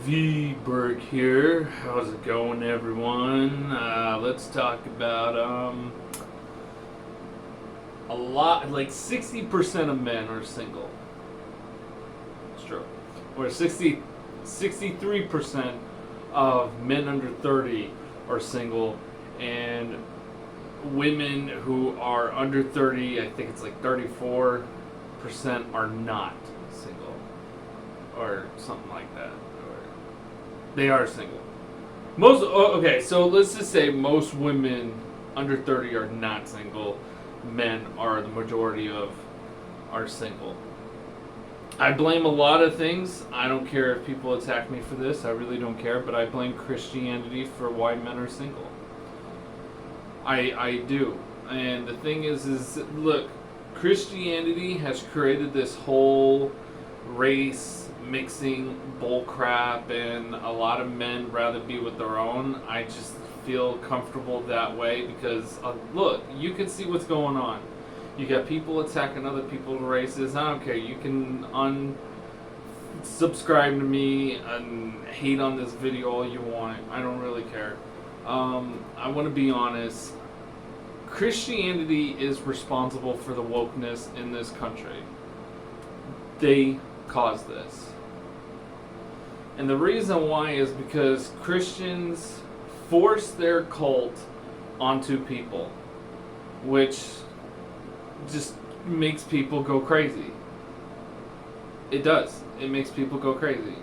V Berg here. How's it going, everyone? Let's talk about a lot. Like 60% of men are single. It's true. Or 63% of men under 30 are single, and women who are under 30, I think it's like 34%, are not single, or something like that. They are single. Okay, so let's just say most women under 30 are not single. Men are the majority of are single. I blame a lot of things. I don't care if people attack me for this. I really don't care, but I blame Christianity for why men are single. I do. And the thing is look, Christianity has created this whole race mixing bull crap, and a lot of men rather be with their own. I just feel comfortable that way because look, you can see what's going on. You got people attacking other people's races. I don't care. You can unsubscribe to me and hate on this video all you want. I don't really care. I want to be honest. Christianity is responsible for the wokeness in this country. They caused this. And the reason why is because Christians force their cult onto people, which just makes people go crazy. It does. It makes people go crazy.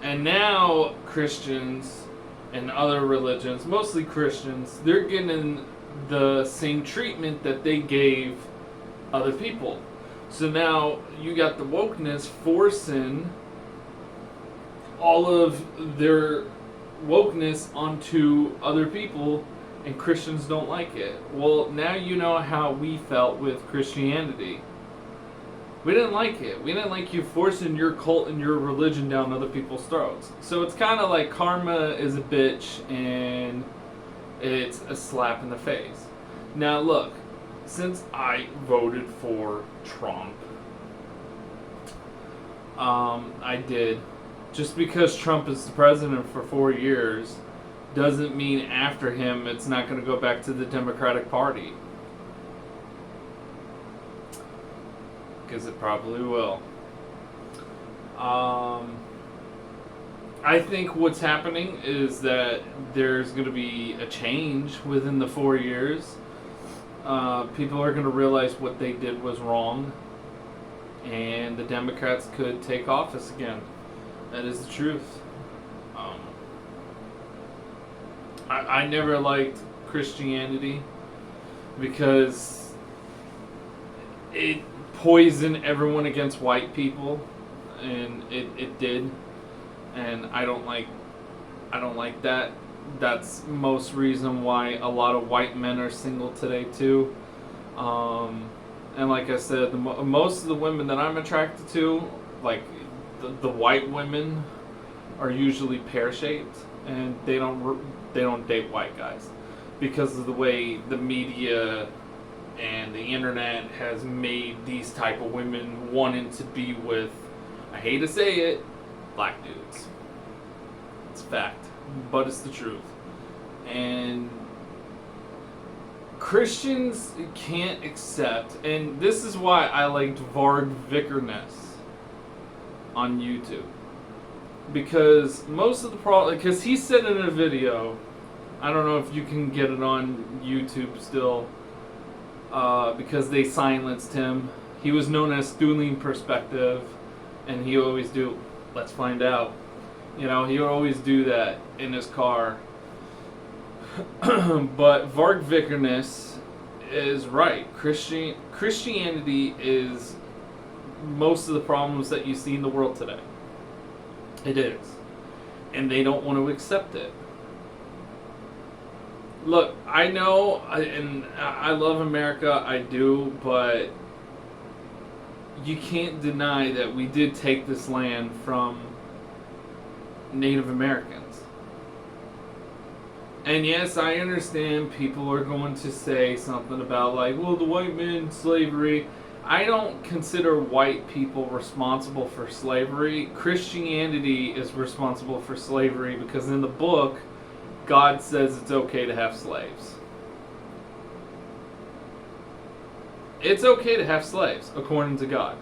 And now Christians and other religions, mostly Christians, they're getting the same treatment that they gave other people. So now you got the wokeness forcing all of their wokeness onto other people, and Christians don't like it. Well, now you know how we felt with Christianity. We didn't like it. We didn't like you forcing your cult and your religion down other people's throats. So it's kind of like karma is a bitch and it's a slap in the face. Now look, since I voted for Trump, I did. Just because Trump is the president for 4 years doesn't mean after him it's not going to go back to the Democratic Party. Because it probably will. I think what's happening is that there's going to be a change within the 4 years. People are going to realize what they did was wrong, and the Democrats could take office again. That is the truth. I never liked Christianity because it poisoned everyone against white people, and it did, and I don't like that. That's most reason why a lot of white men are single today too. And like I said, most of the women that I'm attracted to, like the white women, are usually pear-shaped, and they don't date white guys because of the way the media and the internet has made these type of women wanting to be with, I hate to say it, black dudes. It's a fact, but it's the truth. And Christians can't accept, and this is why I liked Varg Vikernes on YouTube, because most of the problem, because he said in a video, I don't know if you can get it on YouTube still, because they silenced him. He was known as Stooling Perspective, and he always do, let's find out. You know, he would always do that in his car. But Varg Vikernes is right. Christianity is most of the problems that you see in the world today. It is. And they don't want to accept it. Look, I know, and I love America, I do, but you can't deny that we did take this land from Native Americans. And yes, I understand people are going to say something about like, well, the white man, slavery. I don't consider white people responsible for slavery. Christianity is responsible for slavery because in the book, God says it's okay to have slaves. It's okay to have slaves, according to God.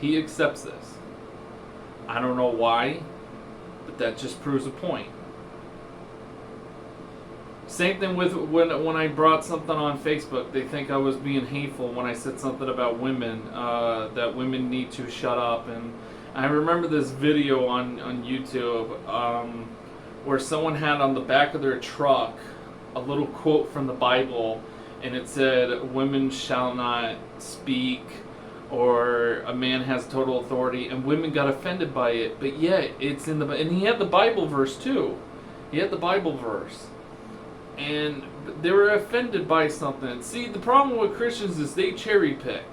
He accepts this. I don't know why, but that just proves a point. Same thing with when I brought something on Facebook. They think I was being hateful when I said something about women, that women need to shut up. And I remember this video on YouTube where someone had on the back of their truck a little quote from the Bible, and it said, "Women shall not speak," or "a man has total authority," and women got offended by it. But yet, it's in the... And he had the Bible verse too. He had the Bible verse. And they were offended by something. See, the problem with Christians is they cherry pick.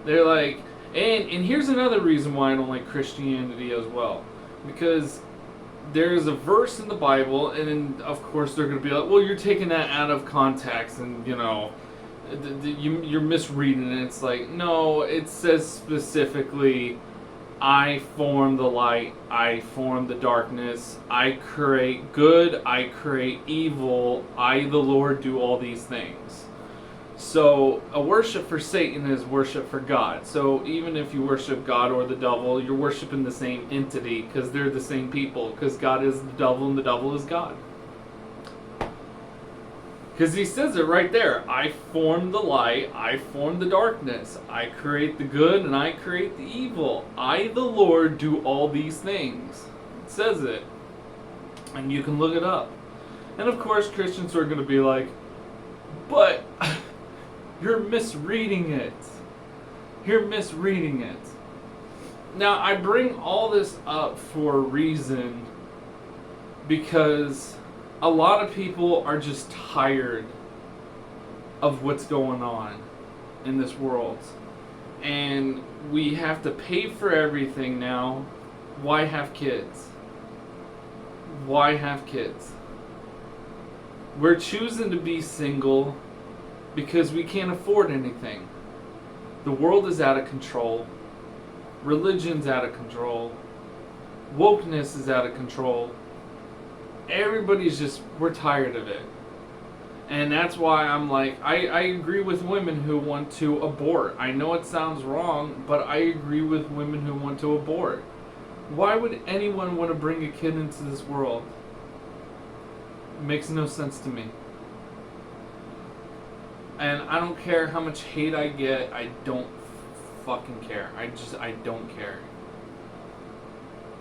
They're like, and here's another reason why I don't like Christianity as well. Because there's a verse in the Bible, and then, of course, they're going to be like, well, you're taking that out of context, and, you know, you're misreading it. It's like, no, it says specifically, I form the light, I form the darkness, I create good, I create evil, I, the Lord, do all these things. So, a worship for Satan is worship for God. So, even if you worship God or the devil, you're worshiping the same entity, because they're the same people, because God is the devil and the devil is God. Because he says it right there. I form the light, I form the darkness. I create the good and I create the evil. I, the Lord, do all these things. It says it. And you can look it up. And of course, Christians are going to be like, but you're misreading it. You're misreading it. Now, I bring all this up for a reason, because a lot of people are just tired of what's going on in this world. And we have to pay for everything now. Why have kids? Why have kids? We're choosing to be single because we can't afford anything. The world is out of control. Religion's out of control. Wokeness is out of control. Everybody's just, we're tired of it. And that's why I'm like, I agree with women who want to abort. I know it sounds wrong, but I agree with women who want to abort. Why would anyone want to bring a kid into this world? It makes no sense to me. And I don't care how much hate I get, I don't fucking care. I don't care.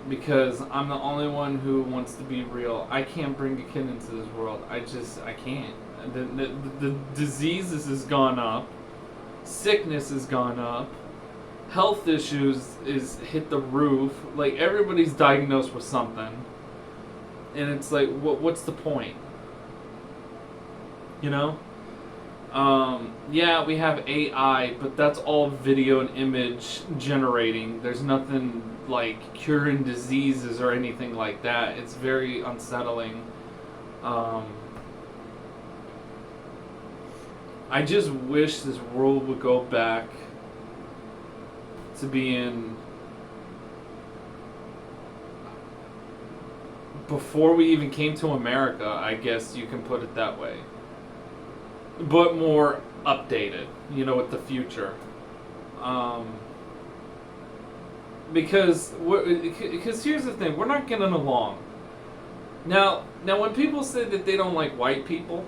Because I'm the only one who wants to be real. I can't bring a kid into this world. I can't. The diseases has gone up. Sickness has gone up. Health issues is hit the roof. Like, everybody's diagnosed with something. And it's like, what's the point? You know? Yeah, we have AI, but that's all video and image generating. There's nothing like curing diseases or anything like that. It's very unsettling. I just wish this world would go back to being before we even came to America, I guess you can put it that way. But more updated, you know, with the future. Because here's the thing, we're not getting along. Now when people say that they don't like white people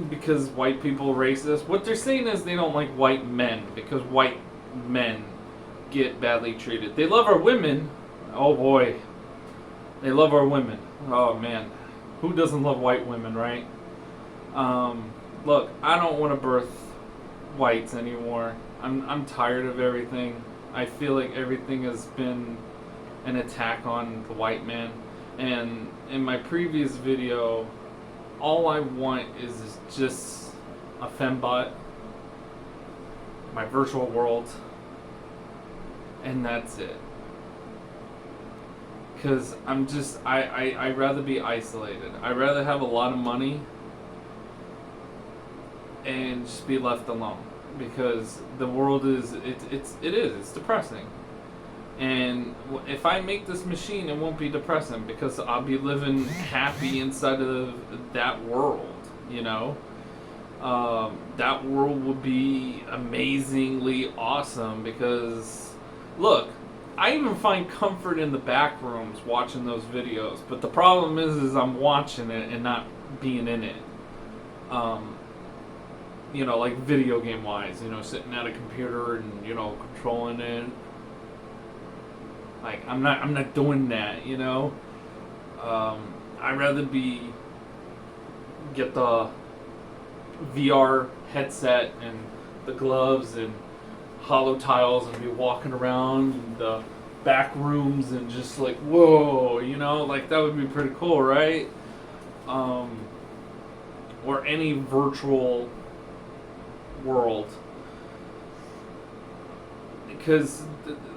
because white people are racist, what they're saying is they don't like white men because white men get badly treated. They love our women. Oh boy. They love our women. Oh man. Who doesn't love white women, right? Look, I don't want to birth whites anymore. I'm tired of everything. I feel like everything has been an attack on the white man. And in my previous video, all I want is just a fembot, my virtual world, and that's it. Because I'd rather be isolated. I'd rather have a lot of money and just be left alone. because the world is it's depressing. And if I make this machine, it won't be depressing because I'll be living happy inside of that world. You know, that world would be amazingly awesome because, look, I even find comfort in the back rooms watching those videos. But the problem is I'm watching it and not being in it. You know, like video game wise, you know, sitting at a computer and, you know, controlling it. Like I'm not doing that, you know. I'd rather get the VR headset and the gloves and hollow tiles and be walking around the back rooms and just like, whoa, you know, like that would be pretty cool, right? Or any virtual world. Because,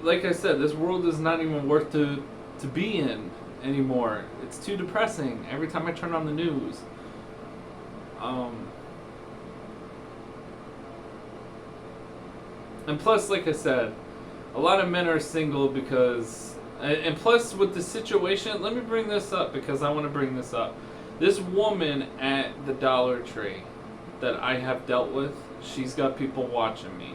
like I said, this world is not even worth to be in anymore. It's too depressing every time I turn on the news. And plus, like I said, a lot of men are single because... And plus, with the situation... Let me bring this up because I want to bring this up. This woman at the Dollar Tree that I have dealt with, she's got people watching me.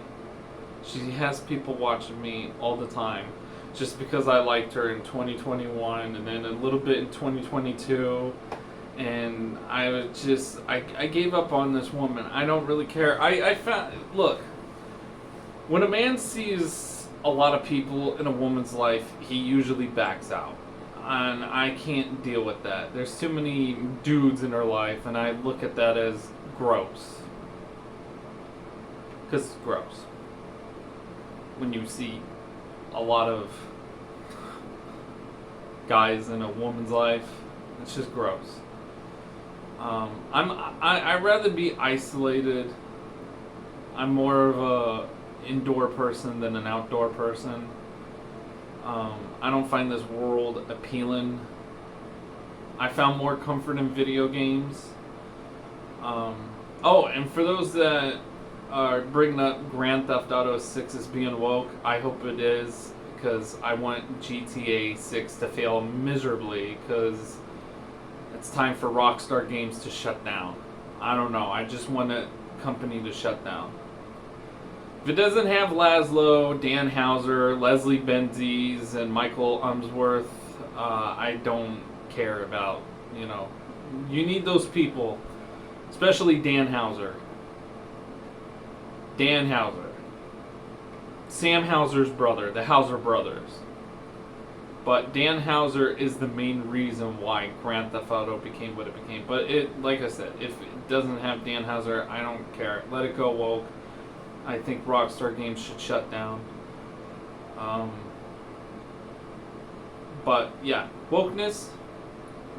She has people watching me all the time just because I liked her in 2021 and then a little bit in 2022. And I was just... I gave up on this woman. I don't really care. I found... Look... When a man sees a lot of people in a woman's life, he usually backs out. And I can't deal with that. There's too many dudes in her life, and I look at that as gross. Because it's gross. When you see a lot of guys in a woman's life, it's just gross. I'd rather be isolated. I'm more of a indoor person than an outdoor person. I don't find this world appealing. I found more comfort in video games. Oh, and for those that are bringing up Grand Theft Auto 6 as being woke, I hope it is, because I want GTA 6 to fail miserably, because it's time for Rockstar Games to shut down. I don't know, I just want a company to shut down. If it doesn't have Laszlo, Dan Houser, Leslie Benzies, and Michael Umsworth, I don't care about, you know. You need those people, especially Dan Houser. Dan Houser. Sam Houser's brother, the Houser brothers. But Dan Houser is the main reason why Grand Theft Auto became what it became. But it, like I said, if it doesn't have Dan Houser, I don't care. Let it go woke. I think Rockstar Games should shut down. But yeah, wokeness,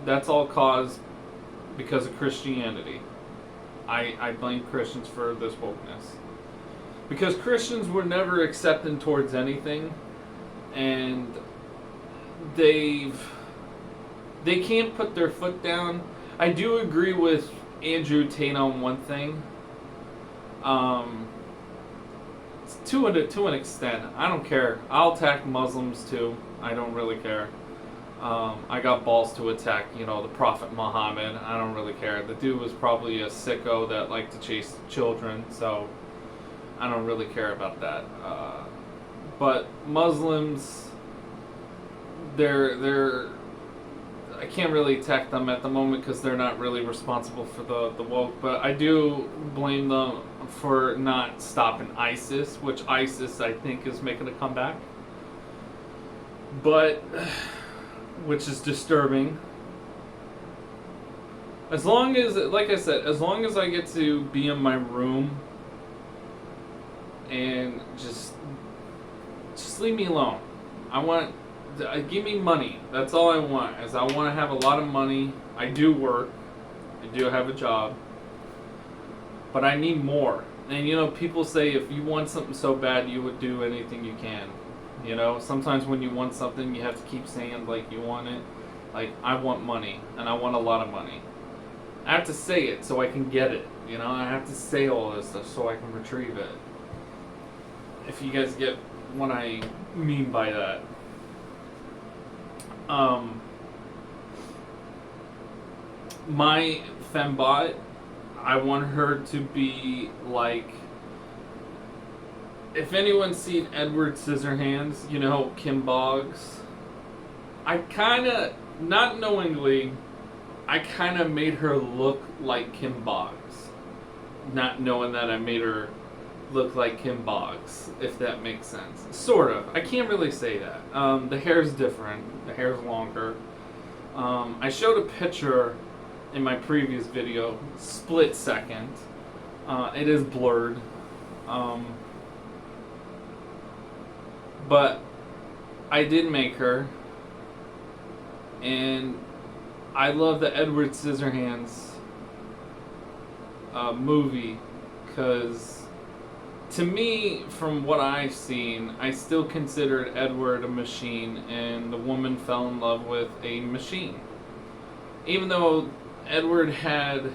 that's all caused because of Christianity. I blame Christians for this wokeness. Because Christians were never accepting towards anything, and they can't put their foot down. I do agree with Andrew Tate on one thing. To an extent. I don't care. I'll attack Muslims too. I don't really care. I got balls to attack, you know, the Prophet Muhammad. I don't really care. The dude was probably a sicko that liked to chase children, so I don't really care about that. But Muslims, they're I can't really attack them at the moment because they're not really responsible for the woke, but I do blame them for not stopping ISIS, which ISIS I think is making a comeback. But, which is disturbing. As long as, like I said, as long as I get to be in my room and just leave me alone. Give me money. That's all I want. Is I want to have a lot of money. I do work. I do have a job. But I need more. And you know, people say if you want something so bad, you would do anything you can. You know, sometimes when you want something, you have to keep saying like you want it. Like, I want money, and I want a lot of money. I have to say it so I can get it. You know, I have to say all this stuff so I can retrieve it. if you guys get what I mean by that. My fembot, I want her to be like, if anyone's seen Edward Scissorhands, you know, Kim Boggs, I kind of, not knowingly, I kind of made her look like Kim Boggs. Not knowing that I made her look like Kim Boggs, if that makes sense. Sort of. I can't really say that. The hair's different. The hair's longer. I showed a picture in my previous video, split second. It is blurred. But I did make her. And I love the Edward Scissorhands movie, because to me, from what I've seen, I still considered Edward a machine, and the woman fell in love with a machine. Even though Edward had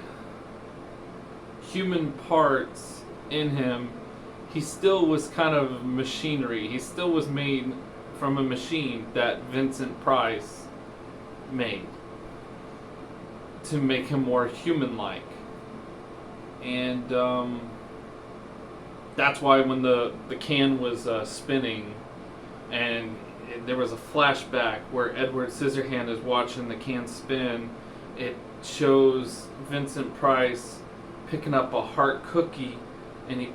human parts in him, he still was kind of machinery. He still was made from a machine that Vincent Price made to make him more human-like. And that's why when the can was spinning and there was a flashback where Edward Scissorhand is watching the can spin, it shows Vincent Price picking up a heart cookie and he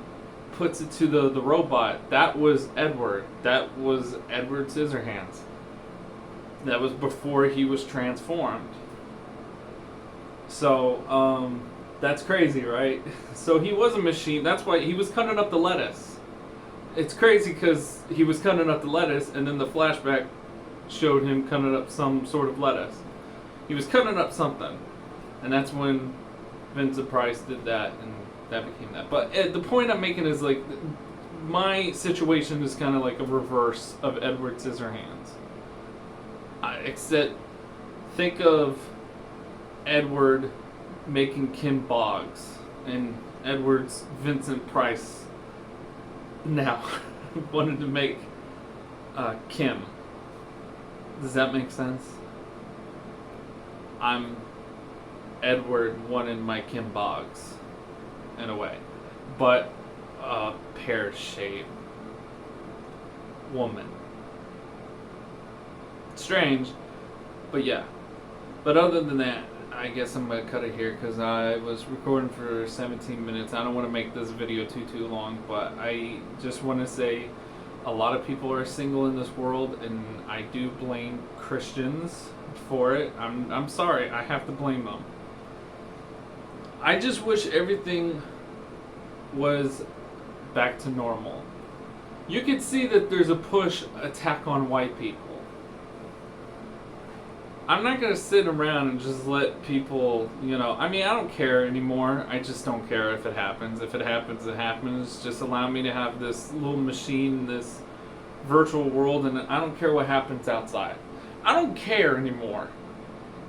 puts it to the robot. That was Edward. That was Edward Scissorhands. That was before he was transformed. So, that's crazy, right? So he was a machine. That's why he was cutting up the lettuce. It's crazy because he was cutting up the lettuce and then the flashback showed him cutting up some sort of lettuce. He was cutting up something. And that's when Vincent Price did that, and that became that. But the point I'm making is, like, my situation is kind of like a reverse of Edward Scissorhands. Except, think of Edward making Kim Boggs, and Edward's Vincent Price now wanted to make Kim. Does that make sense? I'm Edward wanted my Kim Boggs, in a way, but a pear-shaped woman. Strange, but yeah. But other than that, I guess I'm going to cut it here because I was recording for 17 minutes. I don't want to make this video too long, but I just want to say a lot of people are single in this world, and I do blame Christians for it. I'm sorry, I have to blame them. I just wish everything was back to normal. You can see that there's a push attack on white people. I'm not going to sit around and just let people, you know, I mean, I don't care anymore. I just don't care if it happens. If it happens, it happens. Just allow me to have this little machine, this virtual world, and I don't care what happens outside. I don't care anymore.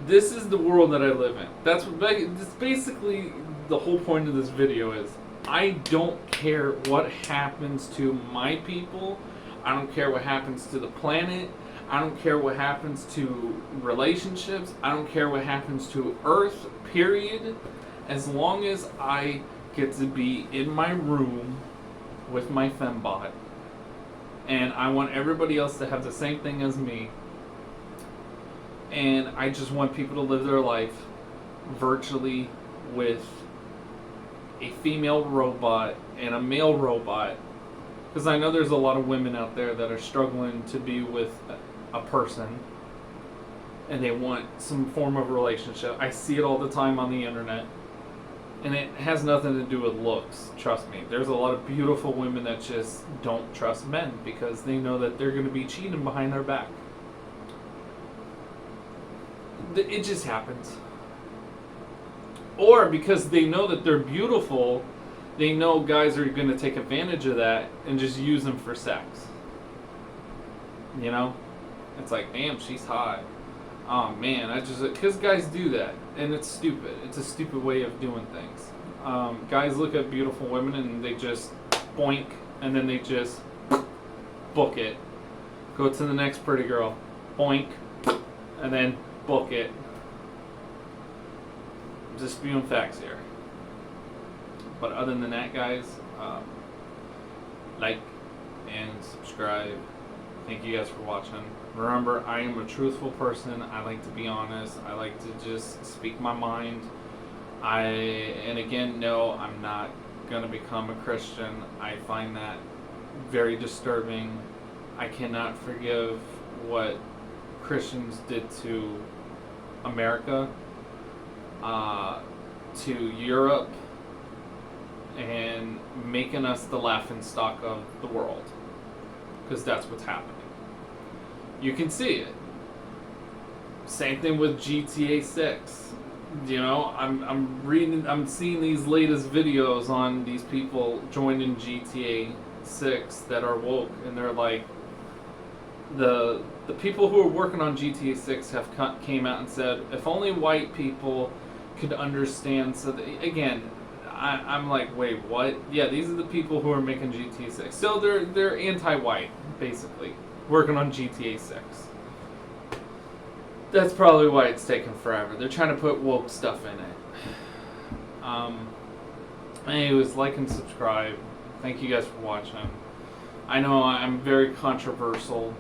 This is the world that I live in. That's basically the whole point of this video is I don't care what happens to my people. I don't care what happens to the planet. I don't care what happens to relationships. I don't care what happens to Earth, period. As long as I get to be in my room with my fembot. And I want everybody else to have the same thing as me. And I just want people to live their life virtually with a female robot and a male robot. Because I know there's a lot of women out there that are struggling to be with a person and they want some form of relationship. I see it all the time on the internet, and it has nothing to do with looks, trust me. There's a lot of beautiful women that just don't trust men because they know that they're going to be cheating behind their back. It just happens. Or because they know that they're beautiful, they know guys are going to take advantage of that and just use them for sex. You know? It's like, damn, she's hot. Oh man, because guys do that, and it's stupid. It's a stupid way of doing things. Guys look at beautiful women and they just boink, and then they just book it. Go to the next pretty girl, boink, and then book it. I'm just spewing facts here. But other than that, guys, like and subscribe. Thank you guys for watching. Remember, I am a truthful person. I like to be honest. I like to just speak my mind. And again, no, I'm not going to become a Christian. I find that very disturbing. I cannot forgive what Christians did to America, to Europe, and making us the laughingstock of the world, because that's what's happening. You can see it. Same thing with GTA 6. You know, I'm seeing these latest videos on these people joining GTA 6 that are woke, and they're like, the people who are working on GTA 6 have came out and said, if only white people could understand. So again, I'm like, wait, what? Yeah, these are the people who are making GTA 6. So they're anti-white, basically, working on GTA 6. That's probably why it's taking forever. They're trying to put woke stuff in it. Anyways, like and subscribe. Thank you guys for watching. I know I'm very controversial,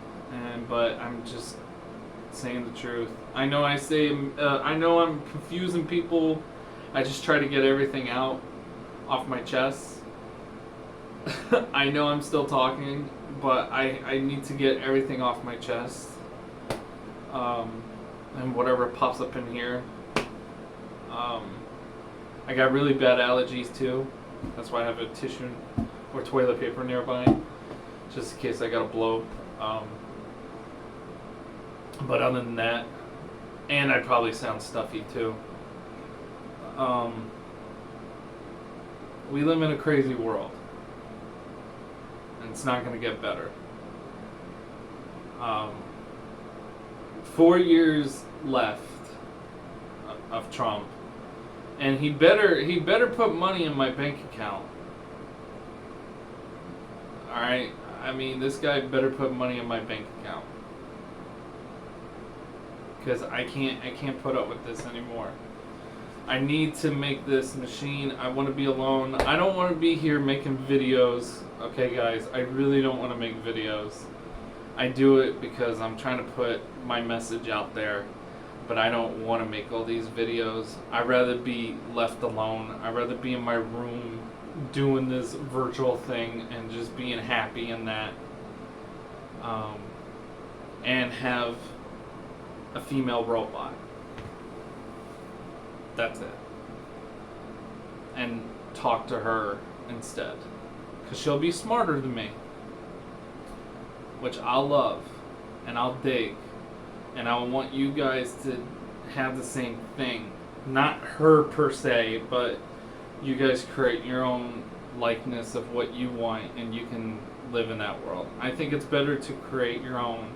but I'm just saying the truth. I know I'm confusing people. I just try to get everything out off my chest. I know I'm still talking, but I need to get everything off my chest. And whatever pops up in here. I got really bad allergies too. That's why I have a tissue or toilet paper nearby, just in case I got a blow. But other than that, and I probably sound stuffy too. We live in a crazy world, and it's not going to get better. 4 years left of Trump, and he better put money in my bank account. All right, I mean, this guy better put money in my bank account, because I can't put up with this anymore. I need to make this machine. I want to be alone. I don't want to be here making videos. Okay, guys, I really don't want to make videos. I do it because I'm trying to put my message out there, but I don't want to make all these videos. I'd rather be left alone. I'd rather be in my room doing this virtual thing and just being happy in that, and have a female robot. That's it. And talk to her instead, because she'll be smarter than me, which I'll love and I'll dig, and I want you guys to have the same thing. Not her per se, but you guys create your own likeness of what you want, and you can live in that world. I think it's better to create your own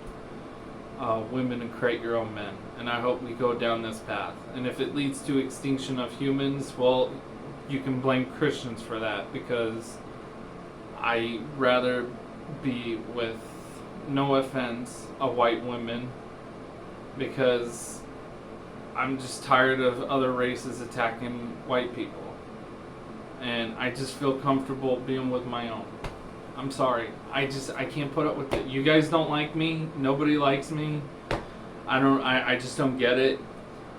women and create your own men, and I hope we go down this path. And if it leads to extinction of humans, well, you can blame Christians for that, because I rather be with, no offense, a white woman, because I'm just tired of other races attacking white people, and I just feel comfortable being with my own. I'm sorry, I can't put up with it. You guys don't like me. Nobody likes me. I just don't get it.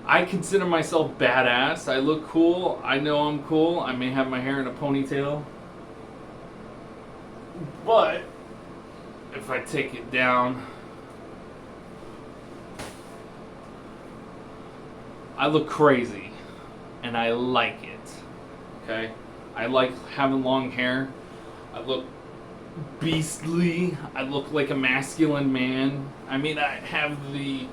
I consider myself badass. I look cool. I know I'm cool. I may have my hair in a ponytail, but if I take it down, I look crazy, and I like it. Okay? I like having long hair. I look beastly. I look like a masculine man. I mean, I have the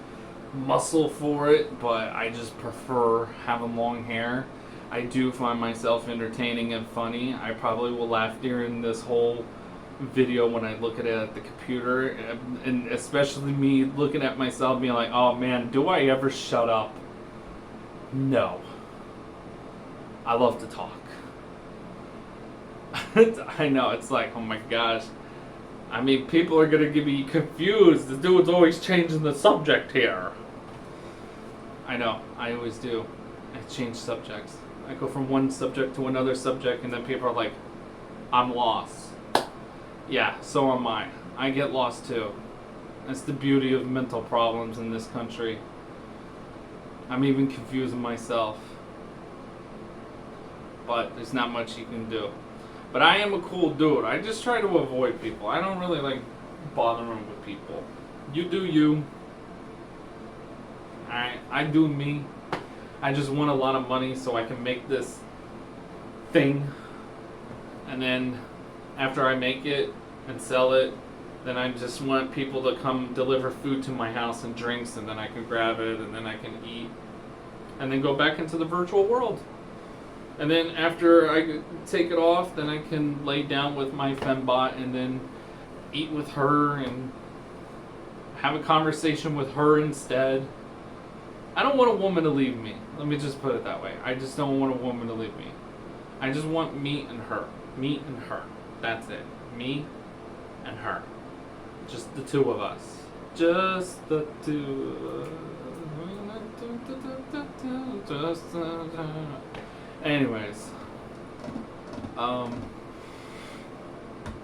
muscle for it, but I just prefer having long hair. I do find myself entertaining and funny. I probably will laugh during this whole video when I look at it at the computer, and especially me looking at myself being like, oh man, do I ever shut up? No. I love to talk. I know, it's like, oh my gosh, I mean, people are gonna be confused. The dude's always changing the subject here. I know, I always do. I change subjects. I go from one subject to another subject, and then people are like, I'm lost. Yeah, so am I. I get lost too. That's the beauty of mental problems in this country. I'm even confusing myself. But there's not much you can do. But I am a cool dude. I just try to avoid people. I don't really like bothering with people. You do you. I do me. I just want a lot of money so I can make this thing. And then after I make it and sell it, then I just want people to come deliver food to my house and drinks, and then I can grab it, and then I can eat, and then go back into the virtual world. And then after I take it off, then I can lay down with my fembot and then eat with her and have a conversation with her instead. I don't want a woman to leave me. Let me just put it that way. I just don't want a woman to leave me. I just want me and her. Me and her. That's it. Me and her. Just the two of us. Just the two. Just the two. Anyways.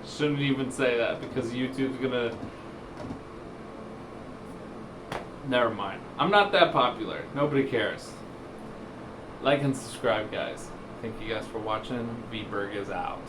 Shouldn't even say that because YouTube's gonna... Never mind. I'm not that popular. Nobody cares. Like and subscribe, guys. Thank you guys for watching. V-Berg is out.